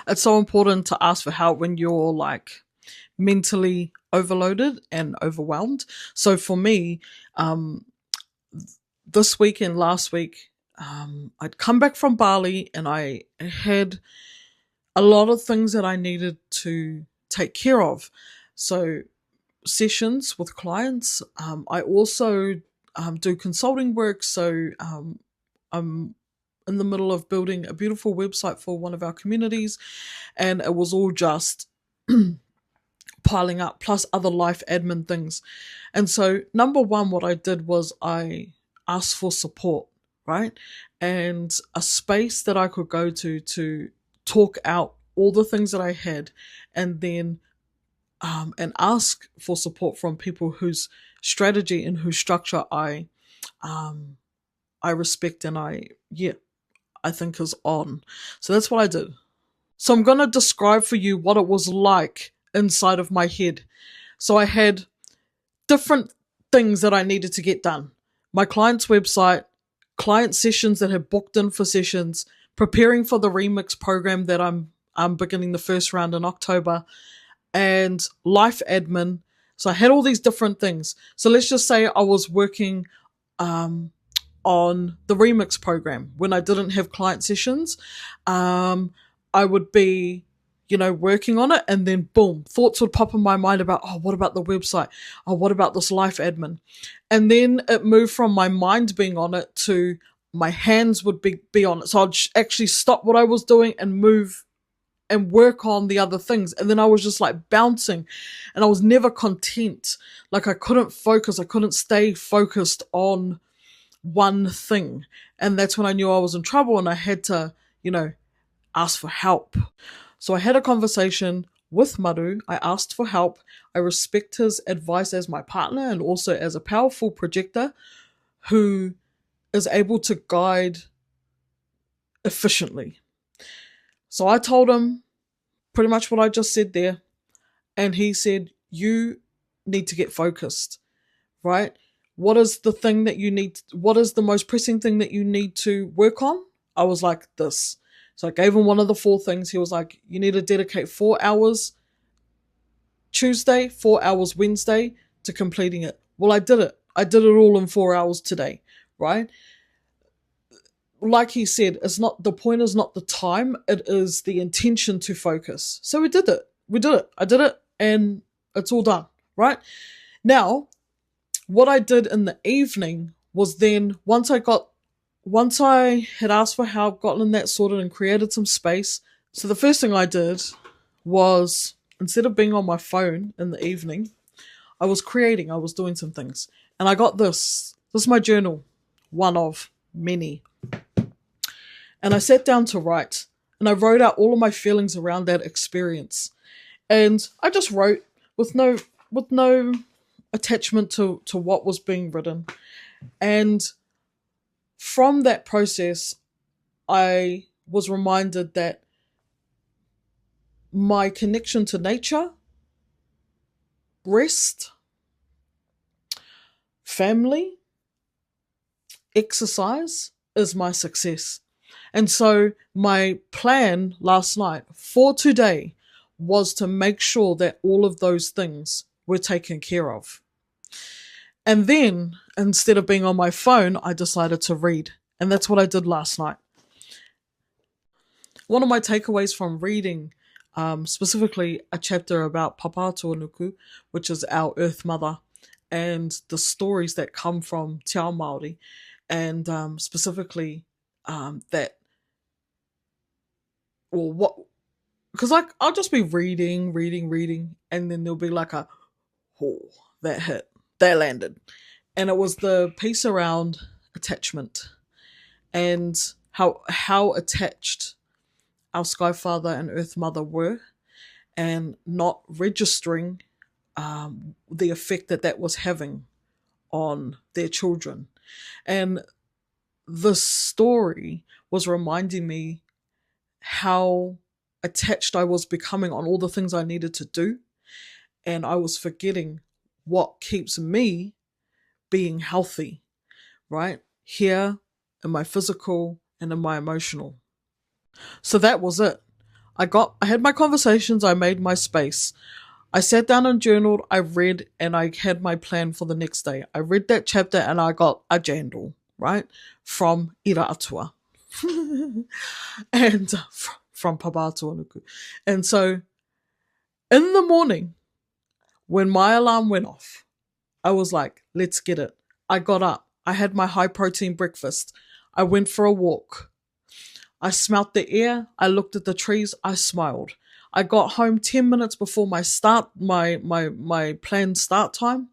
it's so important to ask for help when you're like mentally overloaded and overwhelmed. So for me, um, this week and last week, I'd come back from Bali and I had a lot of things that I needed to take care of. So sessions with clients. I also do consulting work. So I'm in the middle of building a beautiful website for one of our communities, and it was all just piling up, plus other life admin things. And so, number one, what I did was I asked for support, right? And a space that I could go to talk out all the things that I had, and then and ask for support from people whose strategy and whose structure um, I respect and I think is on. So that's what I did. So I'm gonna describe for you what it was like inside of my head. So I had different things that I needed to get done. My client's website, client sessions that had booked in for sessions, preparing for the remix program that I'm beginning the first round in October, and life admin. So I had all these different things. So let's just say I was working um, on the remix program when I didn't have client sessions. I would be, working on it, and then boom, thoughts would pop in my mind about, oh, what about the website? Oh, what about this life admin? And then it moved from my mind being on it to my hands would be on it. So I'd actually stop what I was doing and move and work on the other things. And then I was just like bouncing, and I was never content. Like I couldn't focus. I couldn't stay focused on one thing. And that's when I knew I was in trouble, and I had to, ask for help. So I had a conversation with Maru. I asked for help. I respect his advice as my partner and also as a powerful projector who is able to guide efficiently. So I told him pretty much what I just said there. And he said, you need to get focused, right? What is the thing that you need? What is the most pressing thing that you need to work on? I was like, this. So I gave him one of the 4 things. He was like, you need to dedicate 4 hours Tuesday, 4 hours Wednesday to completing it. Well, I did it. I did it all in 4 hours today, right? Like he said, it's not the point is not the time, it is the intention to focus. So we did it. I did it, and it's all done, right? Now, what I did in the evening was then once I had asked for help, gotten that sorted and created some space. So the first thing I did was, instead of being on my phone in the evening, I was doing some things. And I got this. This is my journal, one of many. And I sat down to write, and I wrote out all of my feelings around that experience. And I just wrote with no attachment to what was being written. And from that process, I was reminded that my connection to nature, rest, family, exercise is my success. And so my plan last night for today was to make sure that all of those things were taken care of. And then, instead of being on my phone, I decided to read. And that's what I did last night. One of my takeaways from reading, specifically a chapter about Papa Tuanuku, which is our Earth Mother, and the stories that come from Te Ao Māori, and specifically that, or what, because I'll just be reading, and then there'll be like oh, that hit, that landed. And it was the piece around attachment and how attached our Sky Father and Earth Mother were, and not registering the effect that was having on their children. And the story was reminding me how attached I was becoming on all the things I needed to do, and I was forgetting what keeps me being healthy, right? Here in my physical and in my emotional. So that was it. I had my conversations, I made my space. I sat down and journaled, I read, and I had my plan for the next day. I read that chapter and I got a jandal, right? From Ira Atua. and from Papa Atuanuku. And so in the morning, when my alarm went off, I was like, let's get it. I got up. I had my high protein breakfast. I went for a walk. I smelt the air. I looked at the trees. I smiled. I got home 10 minutes before my planned start time.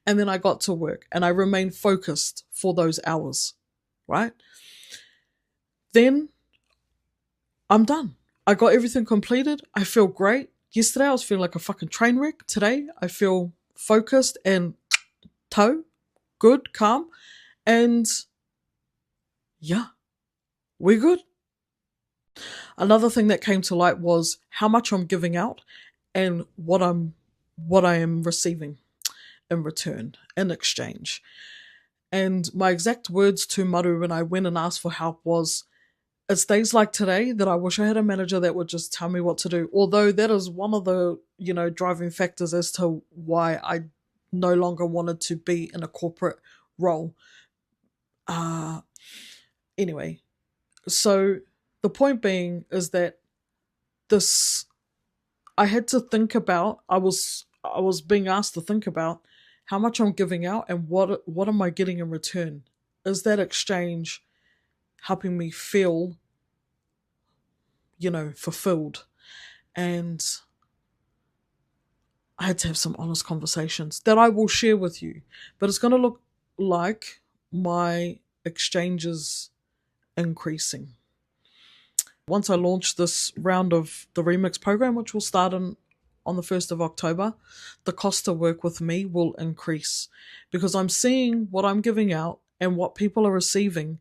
And then I got to work and I remained focused for those hours, right? Then I'm done. I got everything completed. I feel great. Yesterday I was feeling like a fucking train wreck. Today I feel focused and good, calm. And yeah, we're good. Another thing that came to light was how much I'm giving out and what I am receiving in return, in exchange. And my exact words to Maru when I went and asked for help was, it's days like today that I wish I had a manager that would just tell me what to do. Although that is one of the, driving factors as to why I no longer wanted to be in a corporate role. Anyway, so the point being is that I had to think about, I was being asked to think about how much I'm giving out and what am I getting in return? Is that exchange helping me feel, fulfilled? And I had to have some honest conversations that I will share with you. But it's going to look like my exchanges increasing. Once I launch this round of the Remix program, which will start on the 1st of October, the cost to work with me will increase because I'm seeing what I'm giving out and what people are receiving.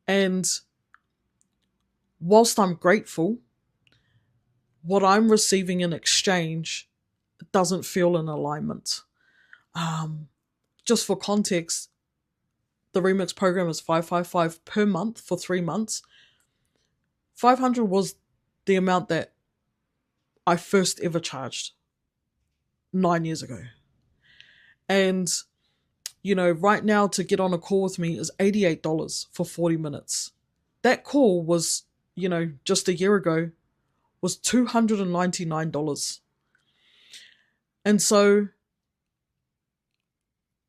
And whilst I'm grateful, what I'm receiving in exchange doesn't feel in alignment. Just for context, the Remix program is $555 per month for 3 months. $500 was the amount that I first ever charged 9 years ago. And, right now to get on a call with me is $88 for 40 minutes. That call was, just a year ago, was $299. And so,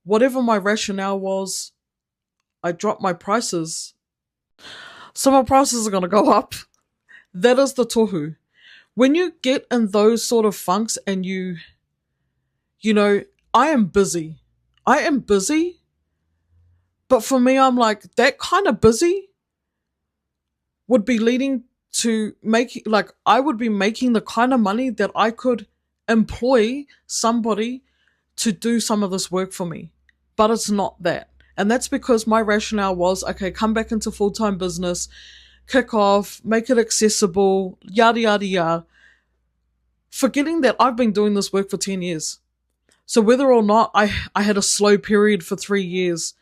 whatever my rationale was, I dropped my prices. So my prices are going to go up. That is the tohu. When you get in those sort of funks and I am busy. But for me, I'm like, that kind of busy would be leading to I would be making the kind of money that I could employ somebody to do some of this work for me. But it's not that. And that's because my rationale was, okay, come back into full-time business, kick off, make it accessible, yada, yada, yada. Forgetting that I've been doing this work for 10 years. So whether or not I had a slow period for 3 years,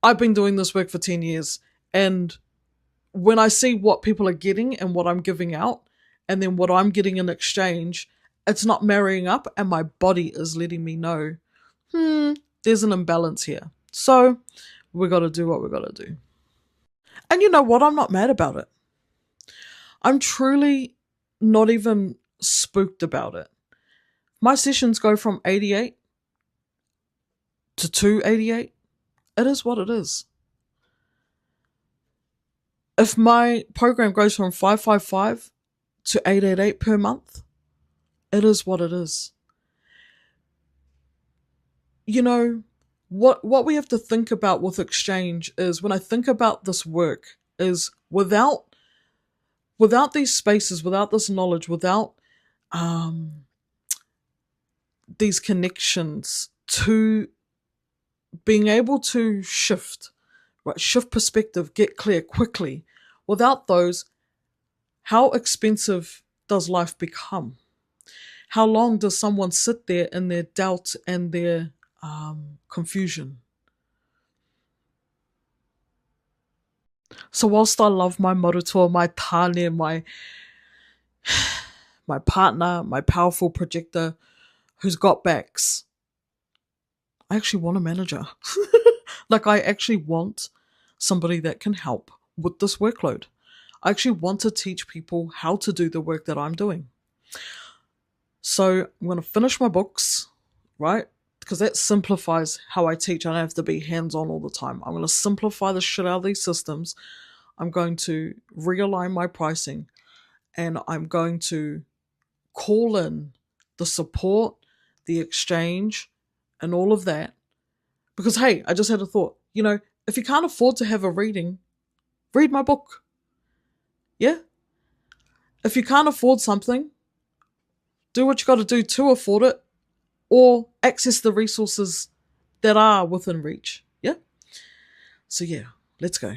I've been doing this work for 10 years. And when I see what people are getting and what I'm giving out, and then what I'm getting in exchange, it's not marrying up, and my body is letting me know, there's an imbalance here. So we got to do what we got to do. And you know what? I'm not mad about it. I'm truly not even spooked about it. My sessions go from 88 to 288. It is what it is. If my program goes from 555 to 888 per month, it is what it is. What we have to think about with exchange is, when I think about this work, is without these spaces, without this knowledge, without these connections to being able to shift perspective, get clear quickly, without those, how expensive does life become? How long does someone sit there in their doubt and their confusion? So whilst I love my marutua, my tāne, my partner, my powerful projector who's got backs. I actually want a manager. Like, I actually want somebody that can help with this workload. I actually want to teach people how to do the work that I'm doing. So I'm going to finish my books, right? Because that simplifies how I teach. I don't have to be hands-on all the time. I'm going to simplify the shit out of these systems. I'm going to realign my pricing, and I'm going to call in the support, the exchange, and all of that. Because, hey, I just had a thought. If you can't afford to have a reading, read my book. Yeah? If you can't afford something, do what you got to do to afford it, or access the resources that are within reach. Yeah? So, yeah, let's go.